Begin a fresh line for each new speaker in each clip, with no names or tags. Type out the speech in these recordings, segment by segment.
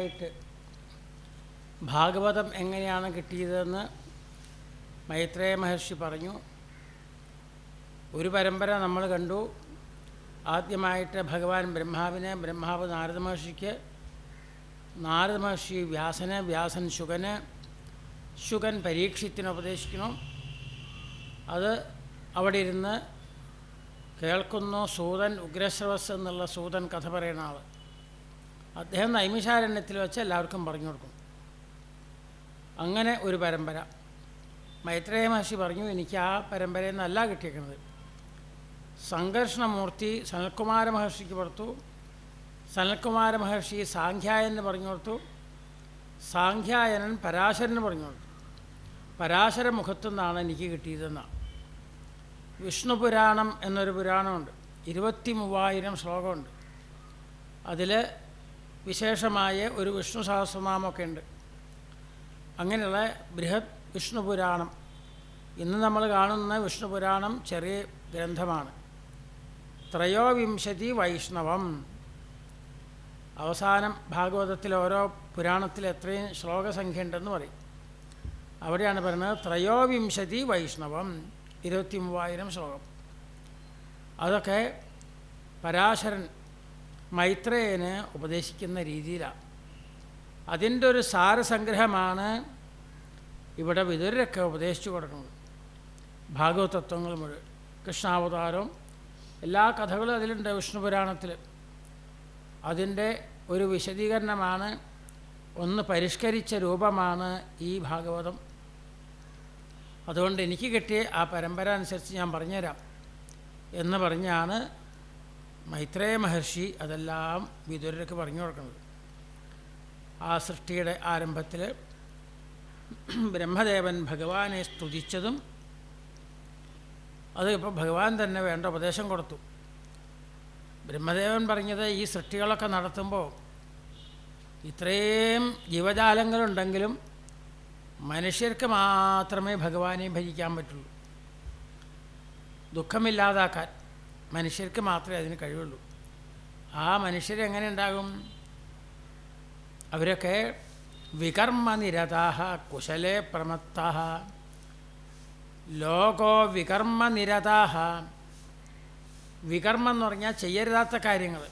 ആദ്യമായിട്ട് ഭാഗവതം എങ്ങനെയാണ് കിട്ടിയതെന്ന് മൈത്രേയ മഹർഷി പറഞ്ഞു. ഒരു പരമ്പര നമ്മൾ കണ്ടു. ആദ്യമായിട്ട് ഭഗവാൻ ബ്രഹ്മാവിനെ, ബ്രഹ്മാവ് നാരദ മഹർഷിക്ക്, നാരദ മഹർഷി വ്യാസന്, വ്യാസൻ ശുകന്, ശുകൻ പരീക്ഷത്തിന് ഉപദേശിക്കണം. അത് അവിടെ ഇരുന്ന് കേൾക്കുന്നു. സൂതൻ, ഉഗ്രശ്രവസ് എന്നുള്ള സൂതൻ കഥ പറയുന്ന ആൾ, അദ്ദേഹം നൈമിഷാരണ്യത്തിൽ വെച്ച് എല്ലാവർക്കും പറഞ്ഞു കൊടുക്കും. അങ്ങനെ ഒരു പരമ്പര. മൈത്രേയ മഹർഷി പറഞ്ഞു, എനിക്ക് ആ പരമ്പരയിൽ നിന്നല്ല കിട്ടിയേക്കുന്നത്. സംഘർഷണമൂർത്തി സനൽകുമാര മഹർഷിക്ക് കൊടുത്തു. സനൽകുമാര മഹർഷി സാഖ്യായനന് പറഞ്ഞു കൊടുത്തു. സാഖ്യായനൻ പരാശരന് പറഞ്ഞു കൊടുത്തു. പരാശര മുഖത്തു നിന്നാണ് എനിക്ക് കിട്ടിയതെന്നാണ്. വിഷ്ണു പുരാണം എന്നൊരു പുരാണമുണ്ട്. 23,000 ശ്ലോകമുണ്ട്. അതിൽ വിശേഷമായ ഒരു വിഷ്ണു സഹസ്രനാമമൊക്കെ ഉണ്ട്. അങ്ങനെയുള്ള ബൃഹത് വിഷ്ണു പുരാണം, ഇന്ന് നമ്മൾ കാണുന്ന വിഷ്ണു പുരാണം ചെറിയ ഗ്രന്ഥമാണ്. 23 വൈഷ്ണവം. അവസാനം ഭാഗവതത്തിൽ ഓരോ പുരാണത്തിൽ എത്രയും ശ്ലോകസംഖ്യ ഉണ്ടെന്ന് പറയും. അവിടെയാണ് പറയുന്നത് 23 വൈഷ്ണവം, 23,000 ശ്ലോകം. അതൊക്കെ പരാശരൻ മൈത്രേയന് ഉപദേശിക്കുന്ന രീതിയിലാണ്. അതിൻ്റെ ഒരു സാരസംഗ്രഹമാണ് ഇവിടെ വിതുരരൊക്കെ ഉപദേശിച്ചു കൊടുക്കുന്നത്. ഭാഗവതത്വങ്ങൾ മുഴുവൻ, കൃഷ്ണാവതാരവും എല്ലാ കഥകളും അതിലുണ്ട് വിഷ്ണു പുരാണത്തിൽ. അതിൻ്റെ ഒരു വിശദീകരണമാണ്, ഒന്ന് പരിഷ്കരിച്ച രൂപമാണ് ഈ ഭാഗവതം. അതുകൊണ്ട് എനിക്ക് കിട്ടിയ ആ പരമ്പര അനുസരിച്ച് ഞാൻ പറഞ്ഞുതരാം എന്ന് പറഞ്ഞാണ് മൈത്രേയ മഹർഷി അതെല്ലാം വിതുരർക്ക് പറഞ്ഞു കൊടുക്കുന്നത്. ആ സൃഷ്ടിയുടെ ആരംഭത്തിൽ ബ്രഹ്മദേവൻ ഭഗവാനെ സ്തുതിച്ചതും, അത് ഇപ്പോൾ ഭഗവാൻ തന്നെ വേണ്ട ഉപദേശം കൊടുത്തു. ബ്രഹ്മദേവൻ പറഞ്ഞത്, ഈ സൃഷ്ടികളൊക്കെ നടത്തുമ്പോൾ ഇത്രയും ജീവജാലങ്ങളുണ്ടെങ്കിലും മനുഷ്യർക്ക് മാത്രമേ ഭഗവാനെ ഭജിക്കാൻ പറ്റുള്ളൂ. ദുഃഖമില്ലാതാക്കാൻ മനുഷ്യർക്ക് മാത്രമേ അതിന് കഴിവുള്ളൂ. ആ മനുഷ്യരെങ്ങനെ ഉണ്ടാകും? അവരൊക്കെ വികർമ്മനിരതാഹ കുശലേ പ്രമത്താഹ. ലോകോ വികർമ്മനിരതാഹ. വികർമ്മം എന്ന് പറഞ്ഞാൽ ചെയ്യരുതാത്ത കാര്യങ്ങൾ,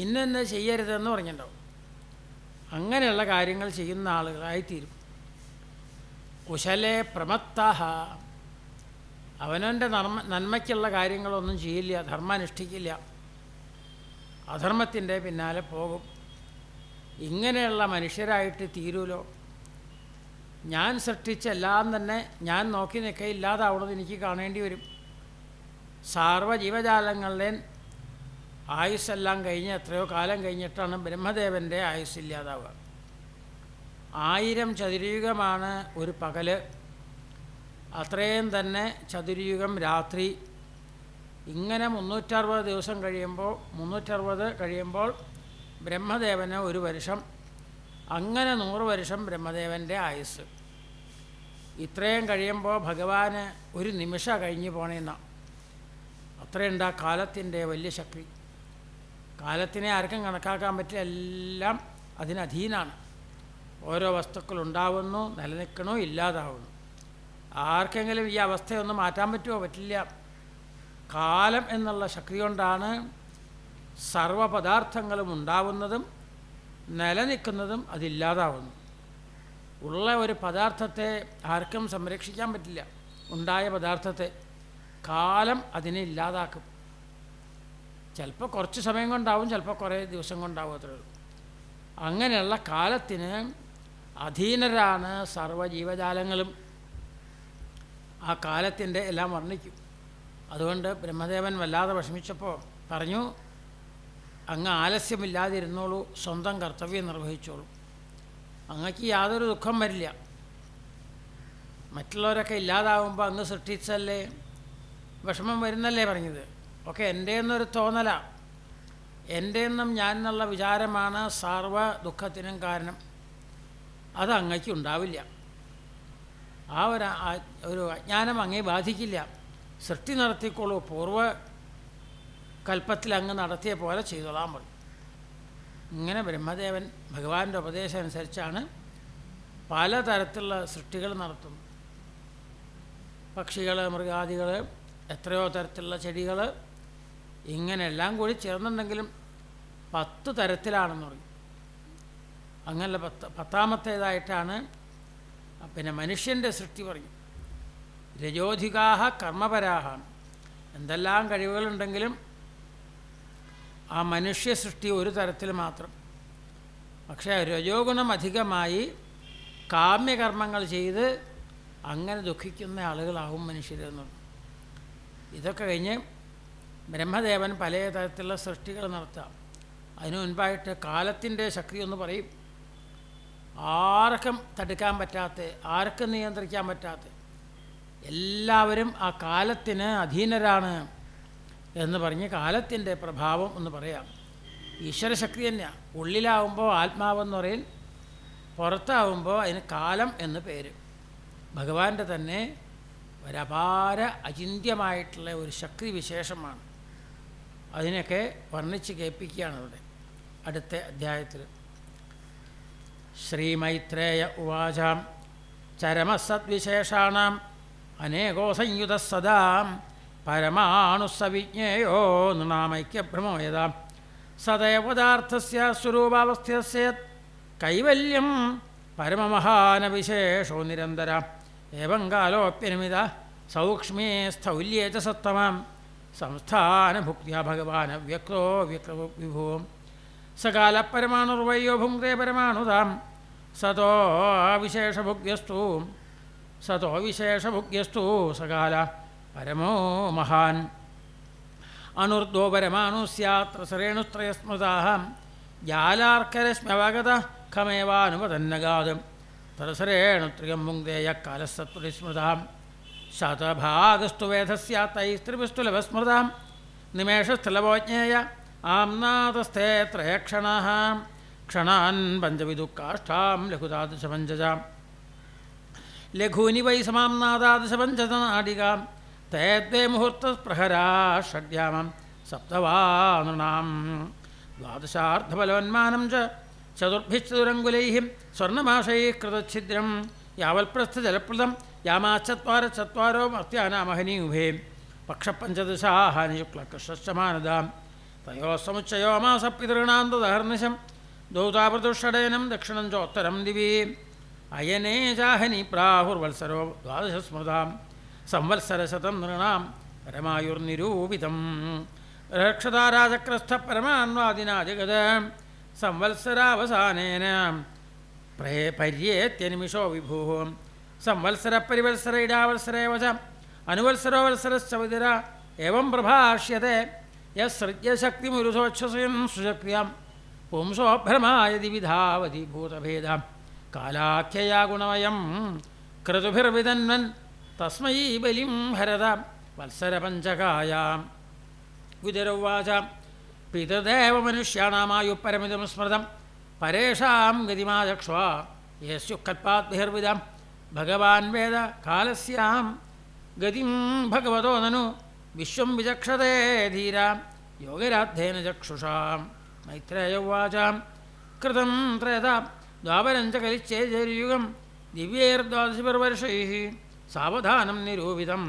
ഇന്നെന്ന് ചെയ്യരുതെന്ന് പറഞ്ഞിട്ടുണ്ടാവും. അങ്ങനെയുള്ള കാര്യങ്ങൾ ചെയ്യുന്ന ആളുകളായിത്തീരും. കുശലേ പ്രമത്താഹ. അവനവൻ്റെ നന്മയ്ക്കുള്ള കാര്യങ്ങളൊന്നും ചെയ്യില്ല, ധർമ്മം അനുഷ്ഠിക്കില്ല, അധർമ്മത്തിൻ്റെ പിന്നാലെ പോകും. ഇങ്ങനെയുള്ള മനുഷ്യരായിട്ട് തീരുമല്ലോ. ഞാൻ സൃഷ്ടിച്ചെല്ലാം തന്നെ ഞാൻ നോക്കി നിൽക്കുക, ഇല്ലാതാവണത് എനിക്ക് കാണേണ്ടി വരും. സാർവജീവജാലങ്ങളുടെ ആയുസ്സെല്ലാം കഴിഞ്ഞ് എത്രയോ കാലം കഴിഞ്ഞിട്ടാണ് ബ്രഹ്മദേവൻ്റെ ആയുസ്സില്ലാതാവുക. 1000 ചതുരയുഗമാണ് ഒരു പകല്, അത്രയും തന്നെ ചതുരയുഗം രാത്രി. ഇങ്ങനെ 360 ദിവസം കഴിയുമ്പോൾ 360 കഴിയുമ്പോൾ ബ്രഹ്മദേവന് 1 വർഷം. അങ്ങനെ 100 വർഷം ബ്രഹ്മദേവൻ്റെ ആയുസ്. ഇത്രയും കഴിയുമ്പോൾ ഭഗവാന് ഒരു നിമിഷം കഴിഞ്ഞ് പോണേന്നാണ്. അത്രയുണ്ട് ആ കാലത്തിൻ്റെ വലിയ ശക്തി. കാലത്തിനെ ആർക്കും കണക്കാക്കാൻ പറ്റില്ല, എല്ലാം അതിനധീനാണ്. ഓരോ വസ്തുക്കൾ ഉണ്ടാവുന്നു, നിലനിൽക്കണോ, ഇല്ലാതാവുന്നു. ആർക്കെങ്കിലും ഈ അവസ്ഥയൊന്നും മാറ്റാൻ പറ്റുമോ? പറ്റില്ല. കാലം എന്നുള്ള ശക്തി കൊണ്ടാണ് സർവപദാർത്ഥങ്ങളും ഉണ്ടാവുന്നതും നിലനിൽക്കുന്നതും അതില്ലാതാവുന്നു. ഉള്ള ഒരു പദാർത്ഥത്തെ ആർക്കും സംരക്ഷിക്കാൻ പറ്റില്ല. ഉണ്ടായ പദാർത്ഥത്തെ കാലം അതിനെ ഇല്ലാതാക്കും. ചിലപ്പോൾ കുറച്ച് സമയം കൊണ്ടാവും, ചിലപ്പോൾ കുറേ ദിവസം കൊണ്ടാവും, അത്രേ ഉള്ളൂ. അങ്ങനെയുള്ള കാലത്തിന് അധീനരാണ് സർവ്വജീവജാലങ്ങളും. ആ കാലത്തിൻ്റെ എല്ലാം വർണ്ണിക്കും. അതുകൊണ്ട് ബ്രഹ്മദേവൻ വല്ലാതെ വിഷമിച്ചപ്പോൾ പറഞ്ഞു, അങ്ങ് ആലസ്യമില്ലാതിരുന്നോളൂ, സ്വന്തം കർത്തവ്യം നിർവഹിച്ചോളൂ, അങ്ങക്ക് യാതൊരു ദുഃഖം വരില്ല. മറ്റുള്ളവരൊക്കെ ഇല്ലാതാവുമ്പോൾ അങ്ങ് സൃഷ്ടിച്ചല്ലേ, വിഷമം വരുന്നല്ലേ പറഞ്ഞത്. ഒക്കെ എൻ്റെ എന്നൊരു തോന്നലാണ്, എൻ്റെ എന്നും ഞാൻ എന്നുള്ള വിചാരമാണ് സർവ്വ ദുഃഖത്തിനും കാരണം. അത് അങ്ങയ്ക്ക് ഉണ്ടാവില്ല. ആ ഒരു അജ്ഞാനം അങ്ങേ ബാധിക്കില്ല. സൃഷ്ടി നടത്തിക്കോളൂ, പൂർവ്വ കൽപ്പത്തിൽ അങ്ങ് നടത്തിയ പോലെ ചെയ്തോളാൻ പറയും. ഇങ്ങനെ ബ്രഹ്മദേവൻ ഭഗവാന്റെ ഉപദേശം അനുസരിച്ചാണ് പലതരത്തിലുള്ള സൃഷ്ടികൾ നടത്തുന്നത്. പക്ഷികൾ, മൃഗാദികൾ, എത്രയോ തരത്തിലുള്ള ചെടികൾ, ഇങ്ങനെയെല്ലാം കൂടി ചേർന്നുണ്ടെങ്കിലും 10 തരത്തിലാണെന്ന് പറയും. അങ്ങനെ പത്താമത്തേതായിട്ടാണ് പിന്നെ മനുഷ്യൻ്റെ സൃഷ്ടി പറയും. രജോധികാഹ കർമ്മപരാഹ, എന്തെല്ലാം കഴിവുകളുണ്ടെങ്കിലും ആ മനുഷ്യ സൃഷ്ടി ഒരു തരത്തിൽ മാത്രം. പക്ഷേ രജോഗുണം അധികമായി കാമ്യകർമ്മങ്ങൾ ചെയ്ത് അങ്ങനെ ദുഃഖിക്കുന്ന ആളുകളാവും മനുഷ്യരെന്നത്. ഇതൊക്കെ കഴിഞ്ഞ് ബ്രഹ്മദേവൻ പല തരത്തിലുള്ള സൃഷ്ടികൾ നടത്താം. അതിനു മുൻപായിട്ട് കാലത്തിൻ്റെ ശക്തി എന്ന് പറയും. ആർക്കും തടുക്കാൻ പറ്റാത്ത, ആർക്കും നിയന്ത്രിക്കാൻ പറ്റാത്ത, എല്ലാവരും ആ കാലത്തിന് അധീനരാണ് എന്ന് പറഞ്ഞ് കാലത്തിൻ്റെ പ്രഭാവം എന്ന് പറയാം. ഈശ്വരശക്തി തന്നെയാണ്. ഉള്ളിലാവുമ്പോൾ ആത്മാവെന്ന് പറയും, പുറത്താവുമ്പോൾ അതിന് കാലം എന്ന് പേര്. ഭഗവാന്റെ തന്നെ ഒരപാര അചിന്ത്യമായിട്ടുള്ള ഒരു ശക്തി വിശേഷമാണ്. അതിനൊക്കെ വർണ്ണിച്ച് കേൾപ്പിക്കുകയാണ് ഇവിടെ അടുത്ത അധ്യായത്തിൽ. ശ്രീമൈത്രേയ ഉവാച ചരമസദ്വിശേഷാണാം അനേകോ സംയുത സദാ പരമാണുസവിജ്ഞേയോ നൃണാമൈക്യഭ്രമോ യഥാ സദൈവപദാർത്ഥസ്യ സ്വരൂപാവസ്ഥ്യസ്യ കൈവല്യം പരമമഹാനവിശേഷോ നിരന്തര ഏവം കാലോപ്യനിമിത സൗക്ഷ്മേ സ്ഥൗല്യേ ച സത്തമാം സംസ്ഥാനഭുക്തിയ ഭഗവാൻ വ്യക്തോ വിഭുവും സകാലപരമാണുർവയ്യോ ഭുങ്ക്തേ പരമാണുതാം സതോ വിശേഷഭുഗ്യസ്തു സകാല പരമോ മഹാൻ അനൂർധ്വോ പരമാണു സ്യാത്ര സരേണുത്രയസ്മൃതാഃ ജാലാർക്കരശ്മ്യവഗത ഖമേവാനുപതന്നഗാതം തരസരേണുത്രിയം ഭുങ്ക്തേയ കാലസത്വസ്മൃതാം ശതഭാഗസ്തു വേദസ്യാത്തൈസ്ത്രിഭിസ്തു ലഭസ്മൃതാം നിമേഷസ്ഥലവോജ്ഞേയ ആംനാഥസ്ഥേ ത്രയക്ഷണഃ ക്ഷണാൻ പഞ്ചവിദുഃഖാഷ്ടാം ലഘുതാദൃശപഞ്ചജാം ലഘൂനി വൈ സമാംനാദാദൃശപഞ്ചനാടികാം തേദ്വേ മുഹൂർത്തപ്രഹരാ ഷഡ്യാമം സപ്തവാനൃണാം ദ്വാദശാർദ്ധബലോന്മാനം ച ചതുർഭിശ്ചതുരങ്കുലൈഃ സ്വർണ്ണമാശൈഃ കൃതച്ഛിദ്രം യാവൽപ്രസ്ഥജലപ്രദം യാമാചത്വാരോ മർത്യാനാമഹനീയുഭേ പക്ഷപഞ്ചദശാഹാനി ശുക്ലകൃഷ്ണശ്ചമാനദാം തയോ സമുച്ചയോ മാസപിതॄണാം തദഹർനിശം ദൗതാപൃതുഷടയനം ദക്ഷിണം ചോത്തരം ദിവി അയനേ ചാഹനി പ്രാഹുർവത്സരോ ദ്വാദശസ്മൃതാം സംവത്സരശതം നൃണാം പരമായുർനിരൂപിതം രക്ഷതാരാചക്രസ്ഥ പരമാന്വാദിനാ ജഗത് സംവത്സരാവസാനേന പര്യേത്യനിമിഷോ വിഭൂ സംവത്സരപരിവത്സര ഇടാവത്സരേവ ച അനുവത്സരോ വത്സരശ്ചവിതിര ഏവം പ്രഭാഷ്യത്തെ യസൃജ്യശക്തിമുരുധോച്ഛ്വസയൻ സുശക്തിയാം പുംസോഭ്രമായ വിധാവതി ഭൂതഭേദാം കാലാഖ്യയാ ഗുണമയം ക്രതുഭിർവിതന്വൻ തസ്മൈ ബലിം ഹരത വത്സരപഞ്ചകായാം വിതുരൗവാച പിതൃദേവ മനുഷ്യാണാമായു പരമിതം സ്മൃതം പരേഷാം ഗതിമാചക്ഷ്വ യേസ്യുക്കൽപാദ്ഭിർവിദം ഭഗവാൻ വേദ കാലസ്യാം ഗതിം ഭഗവതോ നനു വിശ്വം വിചക്ഷതേ ധീര യോഗരാധേന ചക്ഷുഷാം മൈത്രേയ ഉവാച കൃതം ത്രയതാ ദ്വാപരം ച കലിച്ചേജര്യുഗം ദിവ്യൈർദ്വാദശിർവർഷൈഃ സാവധാനം നിരൂപിതം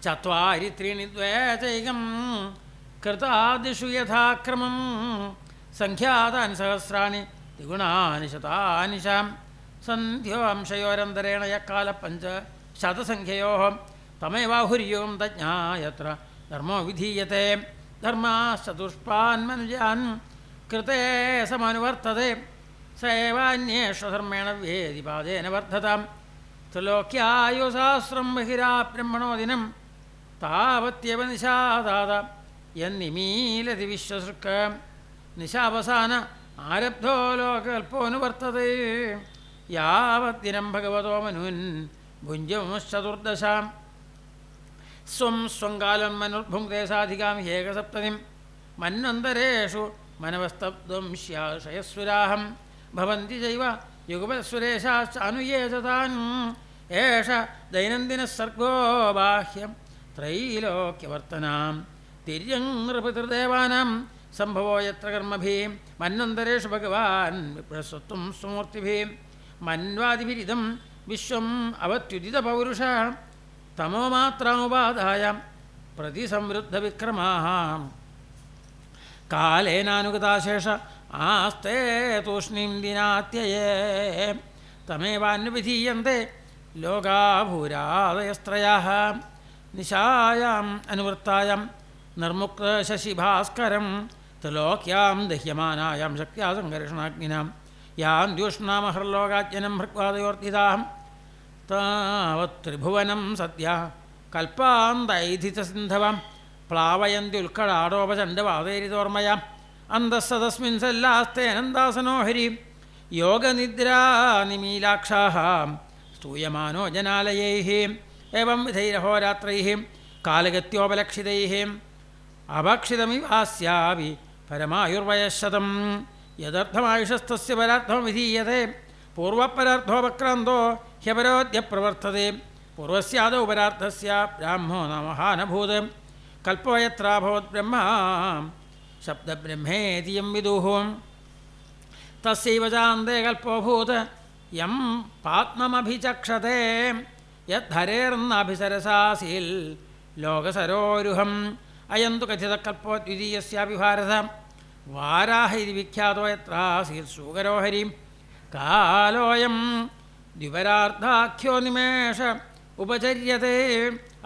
ചത്വാരി ത്രീണി ദ്വയചൈകം കൃതാദിഷു യഥാക്രമം സംഖ്യാതാനി സഹസ്രാണി ദ്വിഗുണാനി ശതാനി ച സന്ധ്യോംശയോരന്തരേണ യക്കാലപഞ്ച ശതസംഖ്യയോഃ തമേവാഹുര്യോഗം തജ്ഞായത്ര ധർമ്മോ വിധീയത്തെ ധർമാശ്ചതുഷ്പാൻ മനുജാൻ കൃതേ സമനുവർത്തത്തെ സേവാന്യേഷധർമ്മേണ വേദിപാദേന വർദ്ധതാം ത്രിലോക്യായുസഹസ്രം ബഹിരാ ബ്രഹ്മണോ ദിനം താവത്യവ നിശാദാത യന്നിമീലതി വിശ്വസൃക്ക നിശാവസാന ആരബ്ധോ ലോകകൽപ്പോനുവർത്തത്തെ യാവദ്ദിനം ഭഗവതോ മനുൻ ഭുഞ്ജമുശ്ചതുർദശാം സ്വം സ്വങ്കാലം മനുർഭുങ്ക്തേ സാധികാം ഹേകസപ്തതിം മന്വന്തരേഷു മനവസ്തബ്ധം ശയസ്സുരാഹം ഭവന്തി ചൈവ യുഗപസുരേശാനുയേ താൻ ഏഷ ദൈനംദിനസർഗോ ബാഹ്യം ത്രൈലോക്യവർത്തനാം തിര്യങ് നൃപിതൃദേവാനാം സംഭവോ യത്ര കർമ്മഭിः മന്വന്തരേഷു ഭഗവാൻ വിപ്രസ്വത്വം സ്വമൂർത്തിഭിः മന്വാദിഭിരിദം വിശ്വം അവത്യുദിതപൗരുഷ തമോമാത്രാമുപാദായ പ്രതിസംവൃദ്ധവിക്രമാः കാലേനാനുഗതാശേഷ ആസ്തേ തൂഷ്ണീം ദിനാത്യയേ തമേവാന്വവിധീയന്തെ ലോകാഭൂരാദയസ്ത്രയാः നിശായാം അനുവൃത്തായാം നിർമുക്തശശിഭാസ്കരം ത്രിലോക്യാം ദഹ്യമാനായാം ശക്ത്യാ സംഘർഷണാഗ്നിനാം യാം ദ്യൂഷ്ണാമഹർലോകാജ്ഞനം ഭൃഗ്വാദയോർത്തിതാം താവത് ത്രിഭുവനം സദ്യ കൽപ്പാന്തൈധിതസിന്ധവം പ്ലാവയന്ത്യുൽക്കടാടോപചണ്ഡവാതേരിതോർമ്മയാം അന്തസ്സതസ്മിൻ സല്ലാസ്തേനന്ദാസനോ ഹരി യോഗനിദ്രാനിമീലാക്ഷാः സ്തൂയമാനോ ജനാലയൈः एवं विधैरहोरात्रैः कालगत्योपलक्षितैः अभक्षितमिवास्यापि परमायुर्वयशतं यदर्थमायुषस्तस्य परार्थो विधीयते पूर्वपरार्थोपक्रान्तो ह्यपरोद्य प्रवर्तते पूर्वस्यादौ परार्थस्य ब्राह्मो न महानभूत् कल्पो यत्राभवत् ब्रह्मा शब्दब्रह्मेति यं विदुः तस्यैव चान्ते कल्पोऽभूत् यं पात्ममभिचक्षते यद्धरेर्नाभिसरसासील् लोकसरोरुहम् अयं तु कथितकल्पो द्वितीयस्यापि भारत वाराह इति विख्यातो यत्रासीत् सूकरो हरिं कालोऽयं द्विपरार्धाख्यो निमेष उपचर्यते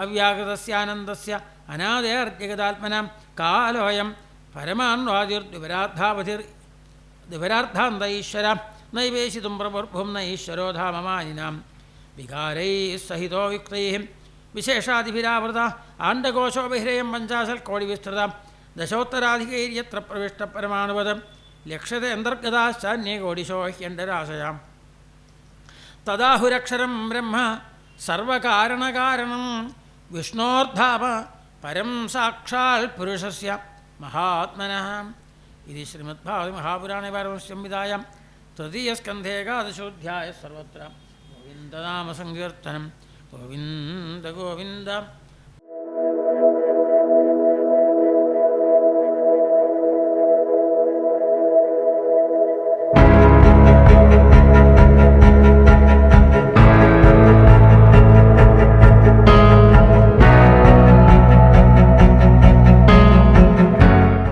अव्याकृतस्यानन्दस्य अनादेर्जगदात्मनां कालोऽयं परमान्वादिर्द्विपरार्धान्त ईश्वर नैवेशितुं प्रभुर्भुं न ईश्वरो धाममानिनां विकारैः सहितो युक्तैः विशेषादिभिरावृता आण्डकोशो बहिरेयं पञ्चाशत्कोटिविस्तृता दशोत्तराधिकैर्यत्र प्रविष्टपरमाणुवद लक्ष्यते अन्तर्गताश्चान्ये कोटिशो ह्यण्डराशयाम् तदाहुरक्षरं ब्रह्म सर्वकारणकारणं विष्णोर्धाम परं साक्षात् पुरुषस्य महात्मनः इति श्रीमद्भागवते पारमहंस्यंहितायां तृतीयस्कन्धे एकादशोऽध्यायः सर्वत्र गोविन्दनामसङ्कीर्तनं गोविन्द गोविन्द